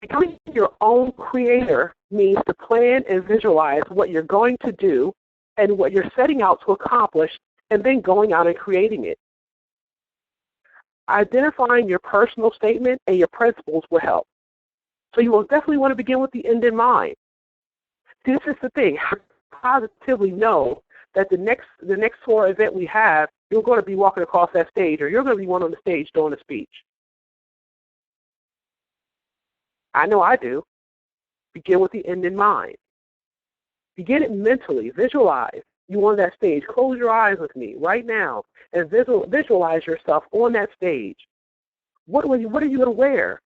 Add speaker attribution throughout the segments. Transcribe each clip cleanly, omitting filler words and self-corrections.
Speaker 1: Becoming your own creator means to plan and visualize what you're going to do and what you're setting out to accomplish, and then going out and creating it. Identifying your personal statement and your principles will help. So you will definitely want to begin with the end in mind. See, this is the thing. I positively know that the next tour event we have, you're going to be walking across that stage, or you're going to be one on the stage doing a speech. I know I do. Begin with the end in mind. Begin it mentally. Visualize you on that stage. Close your eyes with me right now and visualize yourself on that stage. What are you going to wear?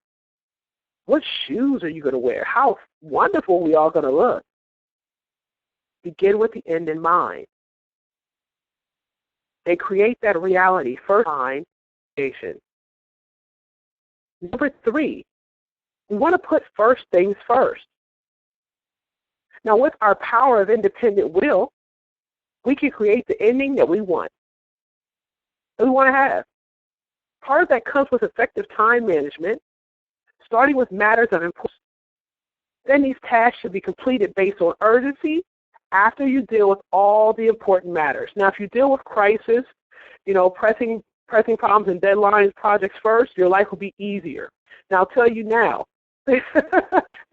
Speaker 1: What shoes are you going to wear? How wonderful we all going to look. Begin with the end in mind. And create that reality. First line, creation. Number 3, we want to put first things first. Now, with our power of independent will, we can create the ending that we want, that we want to have. Part of that comes with effective time management, starting with matters of importance. Then these tasks should be completed based on urgency after you deal with all the important matters. Now, if you deal with crisis, pressing problems and deadlines, projects first, your life will be easier. Now, I'll tell you now,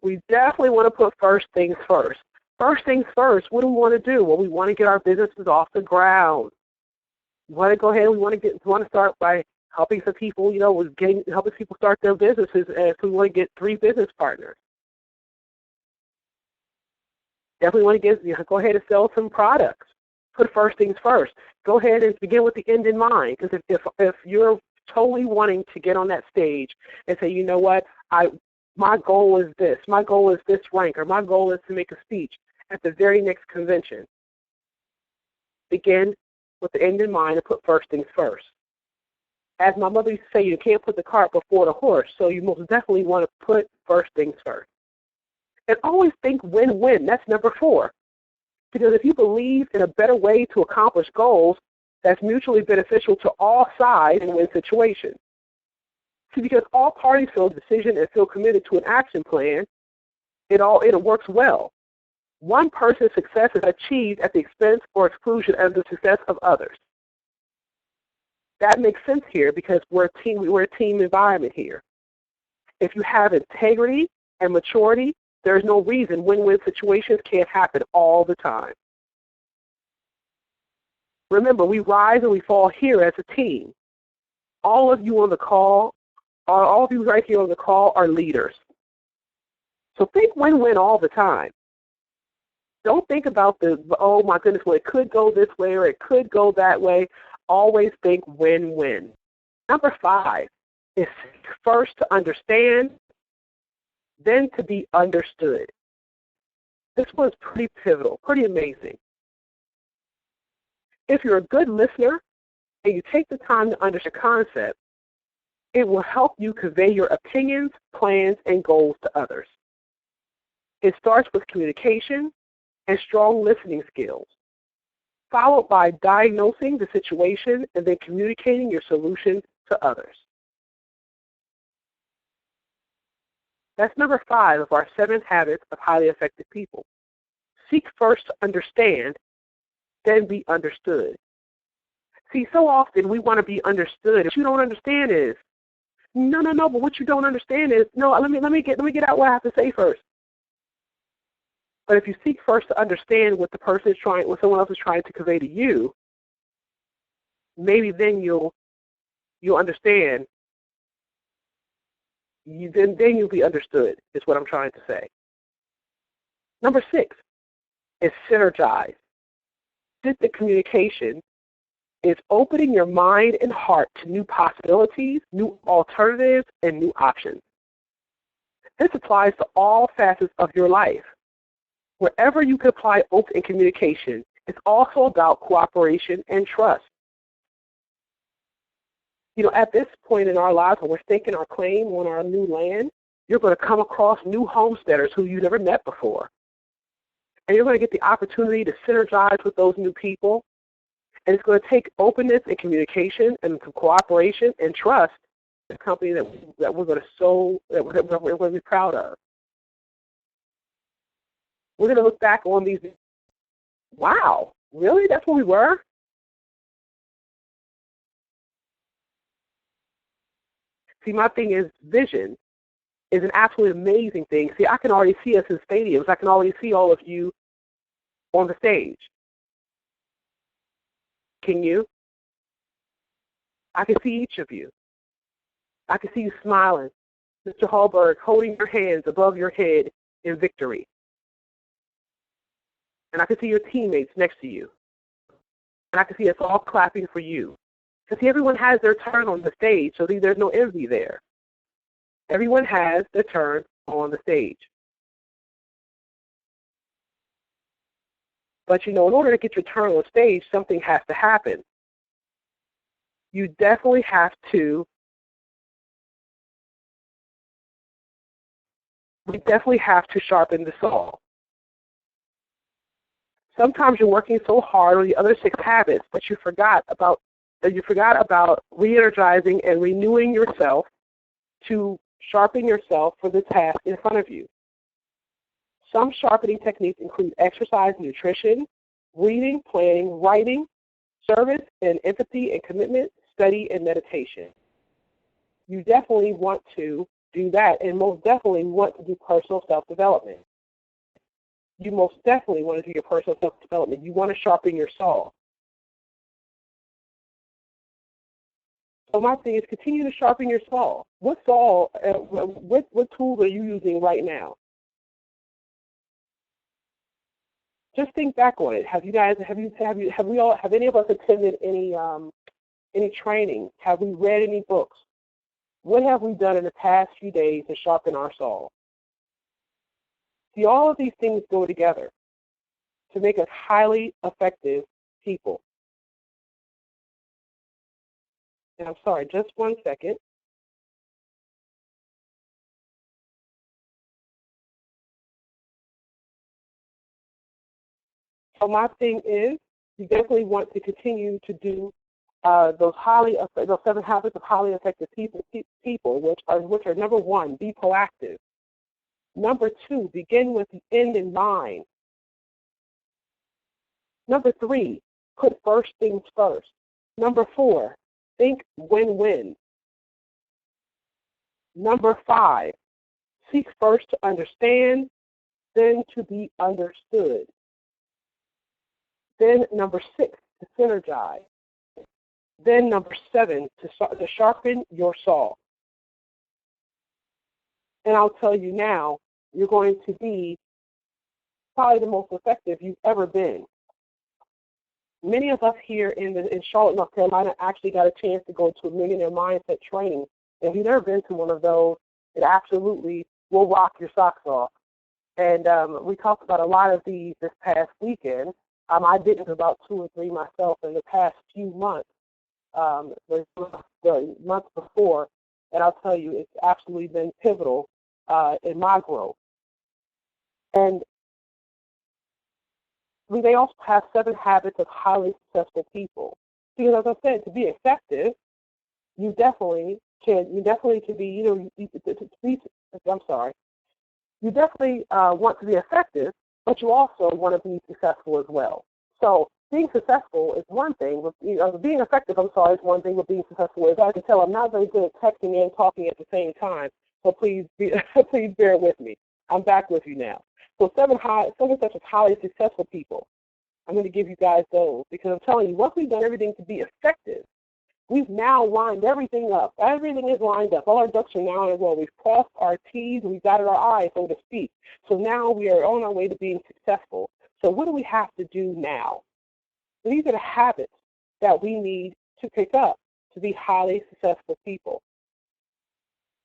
Speaker 1: we definitely want to put first things first. First things first, what do we want to do? Well, we want to get our businesses off the ground. We want to go ahead and we want to start by helping some people, helping people start their businesses, and so we want to get 3 business partners. Definitely want to go ahead and sell some products. Put first things first. Go ahead and begin with the end in mind, because if you're totally wanting to get on that stage and say, you know what, my goal is this, my goal is this rank, or my goal is to make a speech at the very next convention. Begin with the end in mind and put first things first. As my mother used to say, you can't put the cart before the horse, so you most definitely want to put first things first. And always think win-win. That's number 4. Because if you believe in a better way to accomplish goals, that's mutually beneficial to all sides in a win situation. See, because all parties feel a decision and feel committed to an action plan, it works well. One person's success is achieved at the expense or exclusion of the success of others. That makes sense here because we're a team environment here. If you have integrity and maturity, there's no reason win-win situations can't happen all the time. Remember, we rise and we fall here as a team. All of you on the call, all of you right here on the call are leaders. So think win-win all the time. Don't think about oh my goodness, well, it could go this way or it could go that way. Always think win-win. Number 5 is first to understand, then to be understood. This one's pretty pivotal, pretty amazing. If you're a good listener and you take the time to understand the concept, it will help you convey your opinions, plans, and goals to others. It starts with communication and strong listening skills, followed by diagnosing the situation and then communicating your solution to others. That's number 5 of our 7 habits of highly effective people. Seek first to understand, then be understood. See, so often we want to be understood. What you don't understand is, no, but what you don't understand is, no, let me get out what I have to say first. But if you seek first to understand what what someone else is trying to convey to you, maybe then you'll understand. Then you'll be understood, is what I'm trying to say. Number 6 is synergize. Systemic communication is opening your mind and heart to new possibilities, new alternatives, and new options. This applies to all facets of your life. Wherever you can apply open communication, it's also about cooperation and trust. At this point in our lives, when we're staking our claim on our new land, you're going to come across new homesteaders who you've never met before. And you're going to get the opportunity to synergize with those new people. And it's going to take openness and communication and cooperation and trust a company that we're going to that we're going to be proud of. We're going to look back on these. Wow, really? That's what we were? See, my thing is vision is an absolutely amazing thing. See, I can already see us in stadiums. I can already see all of you on the stage. Can you? I can see each of you. I can see you smiling. Mr. Hallberg holding your hands above your head in victory. And I can see your teammates next to you. And I can see us all clapping for you. Because see, everyone has their turn on the stage, so there's no envy there. Everyone has their turn on the stage. But, in order to get your turn on stage, something has to happen. You definitely have to sharpen the saw. Sometimes you're working so hard on the other 6 habits, but you forgot about re-energizing and renewing yourself to sharpen yourself for the task in front of you. Some sharpening techniques include exercise, nutrition, reading, planning, writing, service and empathy and commitment, study and meditation. You definitely want to do that, and most definitely want to do personal self-development. You most definitely want to do your personal self-development. You want to sharpen your saw. So my thing is continue to sharpen your saw. What tools are you using right now? Just think back on it. Have any of us attended any training? Have we read any books? What have we done in the past few days to sharpen our saw? See, all of these things go together to make us highly effective people. And I'm sorry, just one second. So my thing is, you definitely want to continue to do those 7 habits of highly effective people, which are number 1, be proactive. Number 2, begin with the end in mind. Number 3, put first things first. Number 4, think win-win. Number 5, seek first to understand, then to be understood. Then number 6, to synergize. Then number 7, to sharpen your saw. And I'll tell you now, you're going to be probably the most effective you've ever been. Many of us here in Charlotte, North Carolina, actually got a chance to go to a Millionaire Mindset training. And if you've never been to one of those, it absolutely will rock your socks off. And we talked about a lot of these this past weekend. I did it about 2 or 3 myself in the past few months, the months before, and I'll tell you, it's absolutely been pivotal in my growth. And they also have 7 habits of highly successful people. Because as I said, to be effective, you definitely can be, you definitely want to be effective, but you also want to be successful as well. So being successful is one thing, being effective, is one thing, but being successful is, I can tell I'm not very good at texting and talking at the same time, so please bear with me. I'm back with you now. So 7 such as highly successful people. I'm going to give you guys those because I'm telling you, once we've done everything to be effective, we've now lined everything up. Everything is lined up. All our ducks are now in a row. We've crossed our T's and we've dotted our I's, so to speak. So now we are on our way to being successful. So what do we have to do now? These are the habits that we need to pick up to be highly successful people.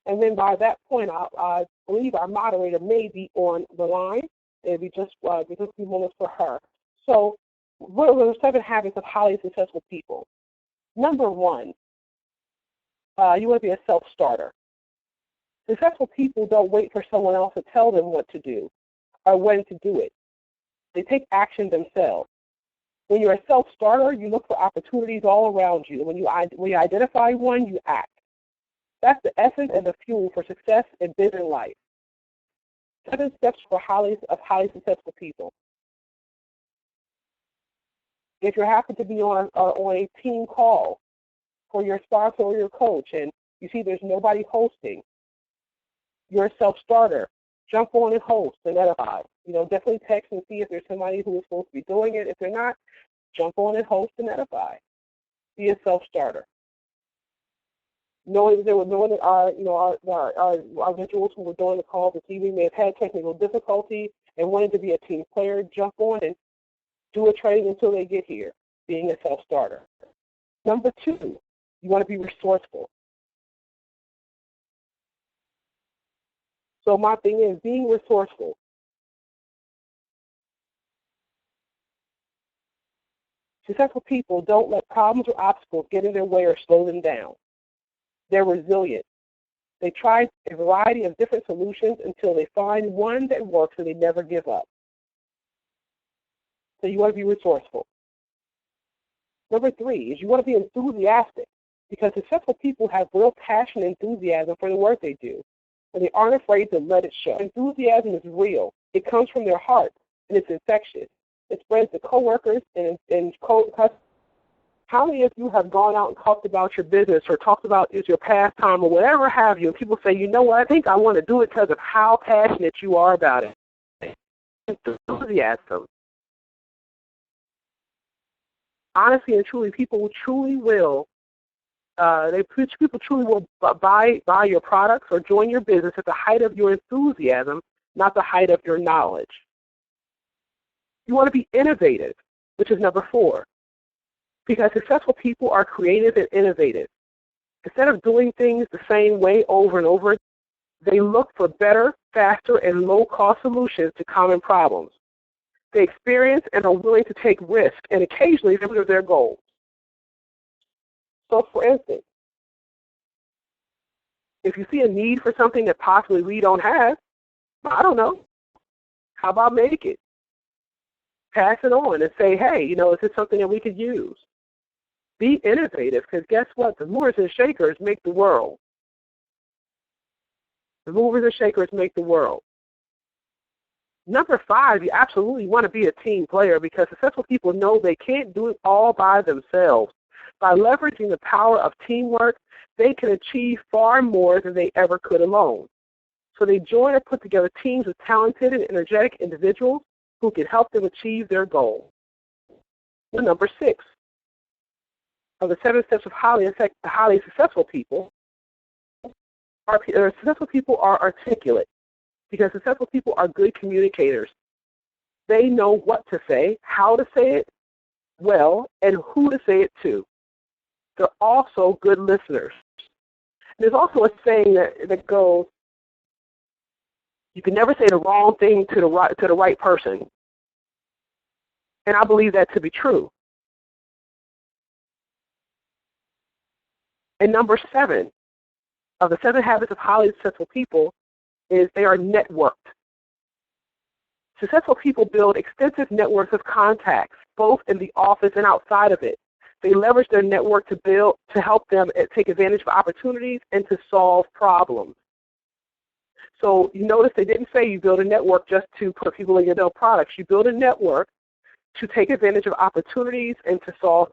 Speaker 1: And then by that point, I believe our moderator may be on the line. It'll be just a few moments for her. So what are the 7 habits of highly successful people? Number 1, you want to be a self-starter. Successful people don't wait for someone else to tell them what to do or when to do it. They take action themselves. When you're a self-starter, you look for opportunities all around you. When you identify one, you act. That's the essence and the fuel for success in business and life. 7 steps for highly successful people. If you happen to be on a team call for your sponsor or your coach and you see there's nobody hosting, you're a self-starter. Jump on and host and edify. Definitely text and see if there's somebody who is supposed to be doing it. If they're not, jump on and host and edify. Be a self-starter. Knowing that our individuals who were doing the call this evening may have had technical difficulty and wanted to be a team player, jump on and do a training until they get here, being a self-starter. Number 2, you want to be resourceful. So my thing is being resourceful. Successful people don't let problems or obstacles get in their way or slow them down. They're resilient. They try a variety of different solutions until they find one that works and they never give up. So you want to be resourceful. Number 3 is you want to be enthusiastic, because successful people have real passion and enthusiasm for the work they do, and they aren't afraid to let it show. Enthusiasm is real. It comes from their heart, and it's infectious. It spreads to coworkers and customers. How many of you have gone out and talked about your business or talked about your pastime or whatever have you, and people say, you know what, I think I want to do it because of how passionate you are about it? Enthusiasm. Honestly and truly, people truly will buy your products or join your business at the height of your enthusiasm, not the height of your knowledge. You want to be innovative, which is number 4, because successful people are creative and innovative. Instead of doing things the same way over and over, they look for better, faster, and low-cost solutions to common problems. They experience and are willing to take risks, and occasionally they live their goals. So, for instance, if you see a need for something that possibly we don't have, I don't know, how about make it? Pass it on and say, hey, is this something that we could use? Be innovative, because guess what? The movers and shakers make the world. The movers and shakers make the world. Number 5, you absolutely want to be a team player, because successful people know they can't do it all by themselves. By leveraging the power of teamwork, they can achieve far more than they ever could alone. So they join and put together teams of talented and energetic individuals who can help them achieve their goal. Number 6 of the 7 steps of highly successful people successful people are articulate, because successful people are good communicators. They know what to say, how to say it well, and who to say it to. They're also good listeners. There's also a saying that goes, you can never say the wrong thing to the right person. And I believe that to be true. And number 7 of the 7 habits of highly successful people is they are networked. Successful people build extensive networks of contacts, both in the office and outside of it. They leverage their network to help them take advantage of opportunities and to solve problems. So you notice they didn't say you build a network just to put people in your products. You build a network to take advantage of opportunities and to solve.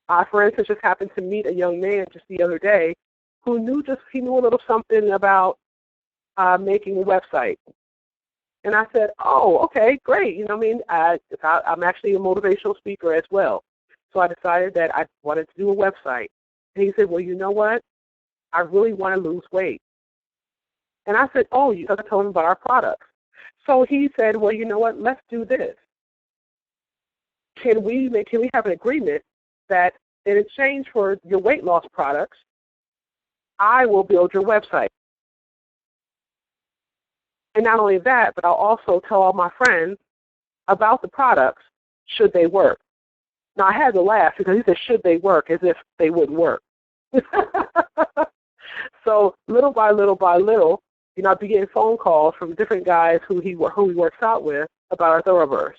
Speaker 1: I, for instance, just happened to meet a young man just the other day who knew a little something about making a website. And I said, oh, okay, great. I'm actually a motivational speaker as well. So I decided that I wanted to do a website. And he said, well, you know what? I really want to lose weight. And I said, oh, you got to tell him about our products. So he said, well, you know what? Let's do this. Can we have an agreement that in exchange for your weight loss products, I will build your website? And not only that, but I'll also tell all my friends about the products should they work. Now, I had to laugh because he said, should they work, as if they wouldn't work. So little by little by little, I began phone calls from different guys who he works out with about our thoroughbreds.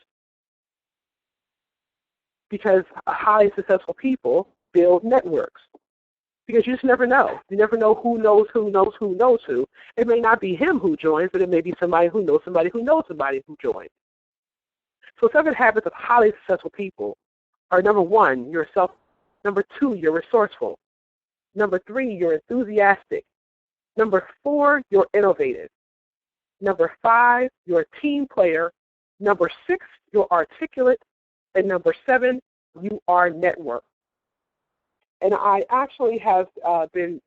Speaker 1: Because highly successful people build networks. because you just never know. You never know who knows who knows who knows who. It may not be him who joins, but it may be somebody who knows somebody who joins. So 7 habits of highly successful people are: number 1, you're self. Number 2, you're resourceful. Number 3, you're enthusiastic. Number 4, you're innovative. Number 5, you're a team player. Number 6, you're articulate. And number 7, you are networked. And I actually have been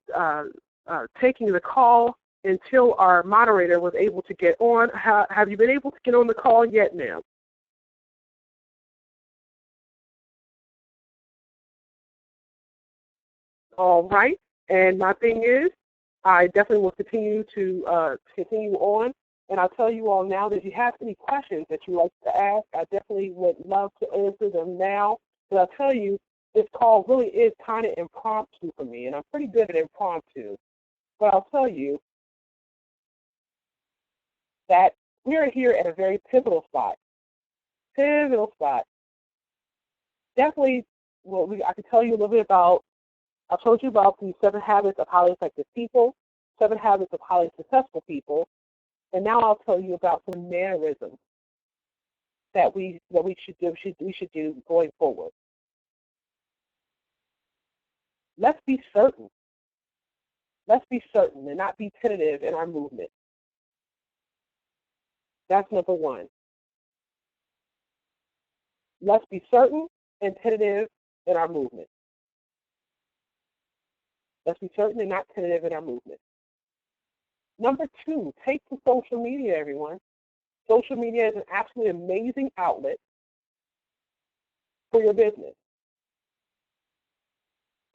Speaker 1: taking the call until our moderator was able to get on. Have you been able to get on the call yet, ma'am? All right. And my thing is, I definitely will continue to continue on. And I'll tell you all now that if you have any questions that you'd like to ask, I definitely would love to answer them now. But I'll tell you, this call really is kind of impromptu for me, and I'm pretty good at impromptu. But I'll tell you that we are here at a very pivotal spot. Pivotal spot. Definitely, well, I can tell you a little bit about, I told you about the 7 habits of highly effective people, 7 habits of highly successful people, and now I'll tell you about some mannerisms that we should do going forward. Let's be certain. Let's be certain and not be tentative in our movement. That's number 1. Let's be certain and tentative in our movement. Let's be certain and not tentative in our movement. Number 2, take to social media, everyone. Social media is an absolutely amazing outlet for your business.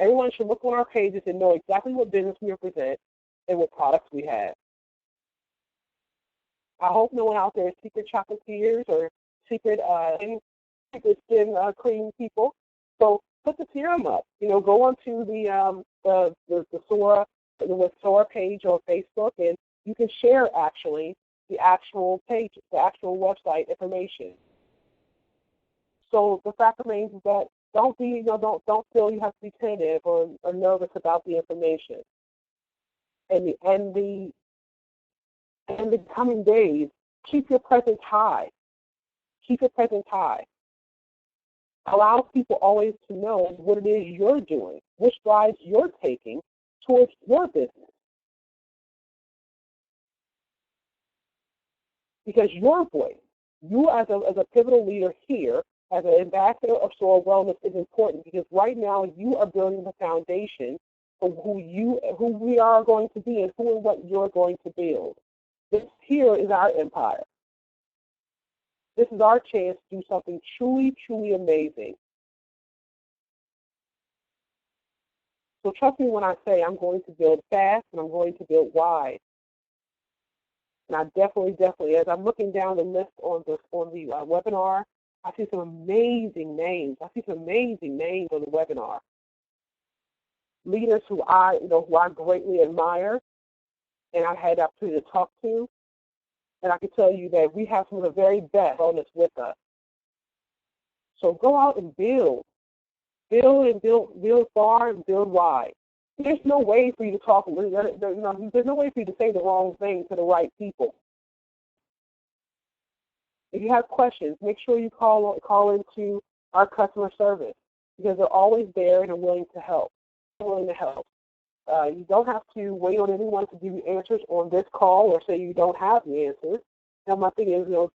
Speaker 1: Everyone should look on our pages and know exactly what business we represent and what products we have. I hope no one out there is secret chocolatiers or secret skin cream people. So put the serum up. Go onto the Sora page on Facebook, and you can share actually the actual page, the actual website information. So the fact remains is that don't feel you have to be tentative or nervous about the information. And the coming days, keep your presence high. Keep your presence high. Allow people always to know what it is you're doing, which strides you're taking towards your business. Because your voice, you as a pivotal leader here, as an ambassador of Soul Wellness, is important, because right now you are building the foundation for who we are going to be and who and what you're going to build. This here is our empire. This is our chance to do something truly, truly amazing. So trust me when I say I'm going to build fast and I'm going to build wide. And I definitely, as I'm looking down the list on the webinar, I see some amazing names. on the webinar. Leaders who I greatly admire, and I've had the opportunity to talk to. And I can tell you that we have some of the very best on this with us. So go out and build far and build wide. There's no way for you to talk. There's no way for you to say the wrong thing to the right people. If you have questions, make sure you call into our customer service, because they're always there and are willing to help. You don't have to wait on anyone to give you answers on this call or say you don't have the answers. Now, my thing is, go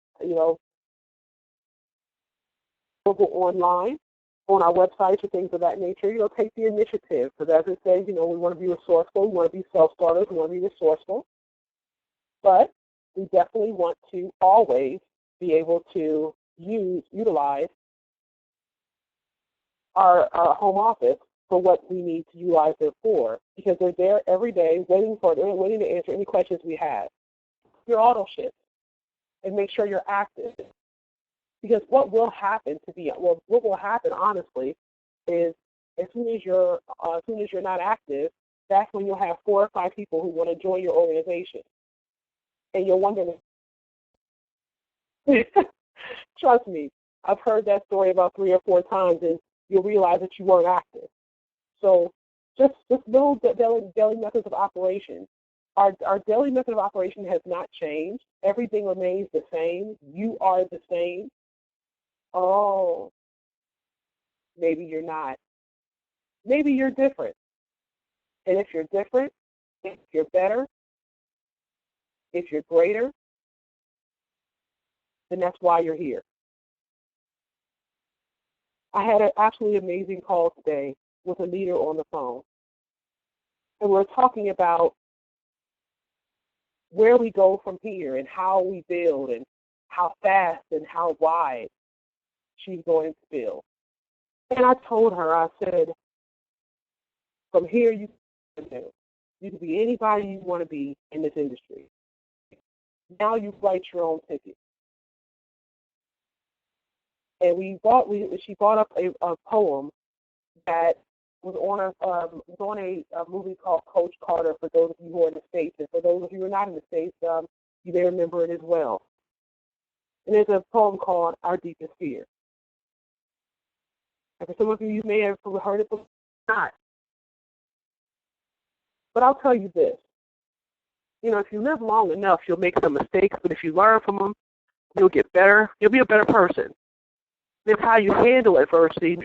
Speaker 1: online on our websites or things of that nature. Take the initiative, because as it says, we want to be resourceful, we want to be self-starters, we want to be resourceful, but we definitely want to always be able to utilize our home office for what we need to utilize it for, because they're there every day waiting to answer any questions we have. Your auto shift, and make sure you're active. Because what will happen honestly is as soon as you're not active, that's when you'll have 4 or 5 people who want to join your organization, and you're wondering. Trust me, I've heard that story about 3 or 4 times, and you'll realize that you weren't active. So Just little daily methods of operation. Our daily method of operation has not changed. Everything remains the same. You are the same. Oh, maybe you're not. Maybe you're different. And if you're different, if you're better, if you're greater, then that's why you're here. I had an absolutely amazing call today with a leader on the phone. And we're talking about where we go from here and how we build and how fast and how wide she's going to build. And I told her, I said, from here you can do. You can be anybody you want to be in this industry. Now you write your own ticket. And she brought up a poem that was on a movie called Coach Carter, for those of you who are in the States. And for those of you who are not in the States, you may remember it as well. And there's a poem called Our Deepest Fear. And for some of you, you may have heard it, but not. But I'll tell you this. You know, if you live long enough, you'll make some mistakes, but if you learn from them, you'll get better. You'll be a better person. It's how you handle adversity.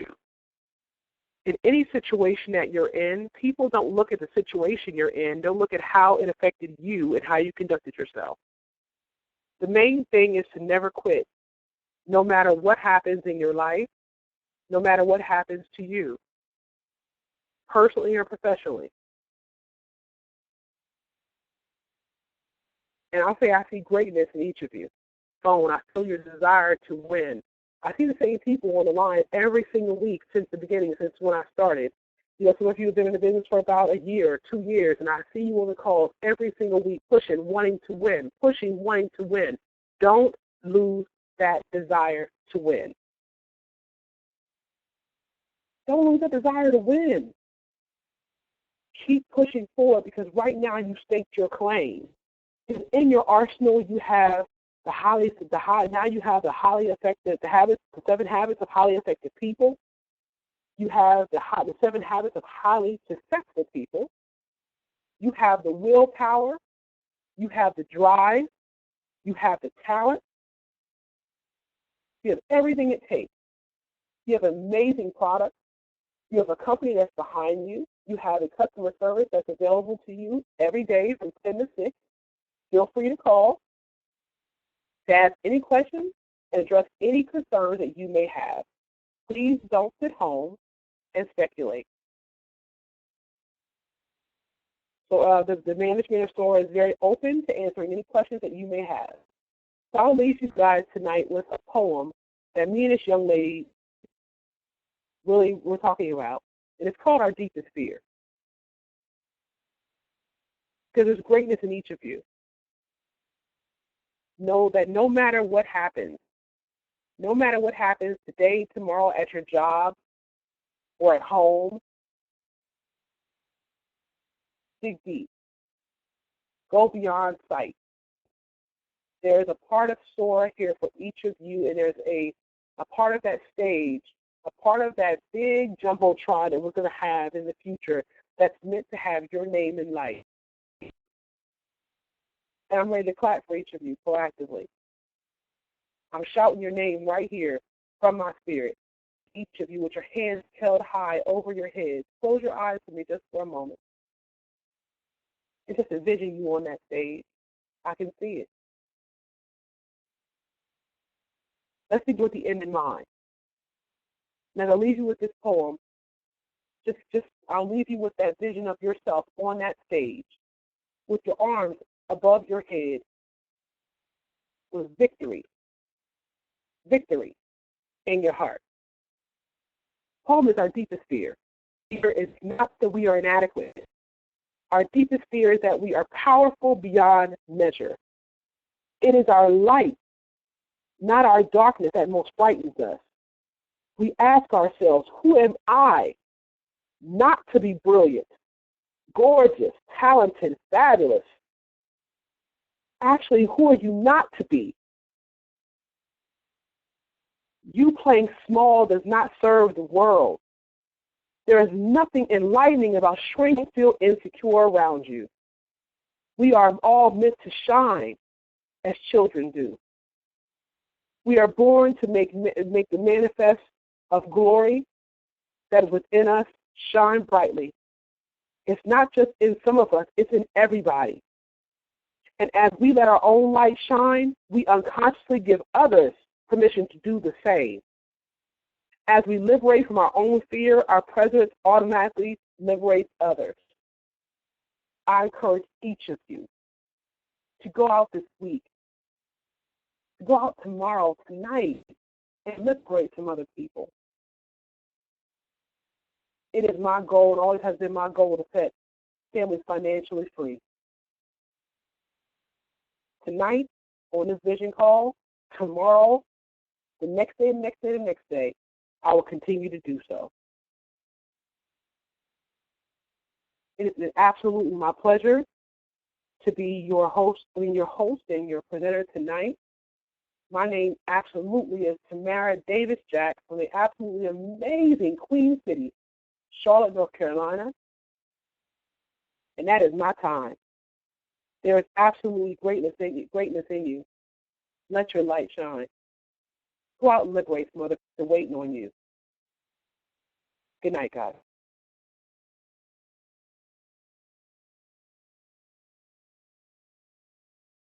Speaker 1: In any situation that you're in, people don't look at the situation you're in. They'll look at how it affected you and how you conducted yourself. The main thing is to never quit, no matter what happens in your life, no matter what happens to you, personally or professionally. And I'll say I see greatness in each of you. Phone, I feel your desire to win. I see the same people on the line every single week since the beginning, since when I started. You know, some of you have been in the business for about a year or 2 years, and I see you on the calls every single week pushing, wanting to win, pushing, wanting to win. Don't lose that desire to win. Don't lose that desire to win. Keep pushing forward, because right now you staked your claim. Because in your arsenal you have now you have the highly effective, the 7 habits of highly effective people. You have the 7 habits of highly successful people. You have the willpower. You have the drive. You have the talent. You have everything it takes. You have an amazing product. You have a company that's behind you. You have a customer service that's available to you every day from 10 to 6. Feel free to call to ask any questions and address any concerns that you may have. Please don't sit home and speculate. So the management of store is very open to answering any questions that you may have. So I'll leave you guys tonight with a poem that me and this young lady really were talking about, and it's called Our Deepest Fear. Because there's greatness in each of you. Know that no matter what happens today, tomorrow, at your job or at home, dig deep. Go beyond sight. There's a part of SOAR here for each of you, and there's a part of that stage, a part of that big jumbotron that we're going to have in the future that's meant to have your name in light. And I'm ready to clap for each of you proactively. I'm shouting your name right here from my spirit. Each of you with your hands held high over your heads. Close your eyes for me just for a moment. And just envision you on that stage. I can see it. Let's begin with the end in mind. Now, I'll leave you with this poem. I'll leave you with that vision of yourself on that stage with your arms above your head with victory in your heart. Home is our deepest fear. Fear is not that we are inadequate. Our deepest fear is that we are powerful beyond measure. It is our light, not our darkness, that most frightens us. We ask ourselves, who am I not to be brilliant, gorgeous, talented, fabulous? Actually, who are you not to be? You playing small does not serve the world. There is nothing enlightening about shrinking, feel insecure around you. We are all meant to shine as children do. We are born to make the manifest of glory that is within us shine brightly. It's not just in some of us, it's in everybody. And as we let our own light shine, we unconsciously give others permission to do the same. As we liberate from our own fear, our presence automatically liberates others. I encourage each of you to go out this week, to go out tomorrow, tonight, and liberate some other people. It is my goal, and always has been my goal, to set families financially free. Tonight, on this vision call, tomorrow, the next day, the next day, the next day, I will continue to do so. It is absolutely my pleasure to be your host and your presenter tonight. My name absolutely is Tamara Davis-Jack from the absolutely amazing Queen City, Charlotte, North Carolina. And that is my time. There is absolutely greatness in you. Let your light shine. Go out and liberate some others that are waiting on you. Good night, guys.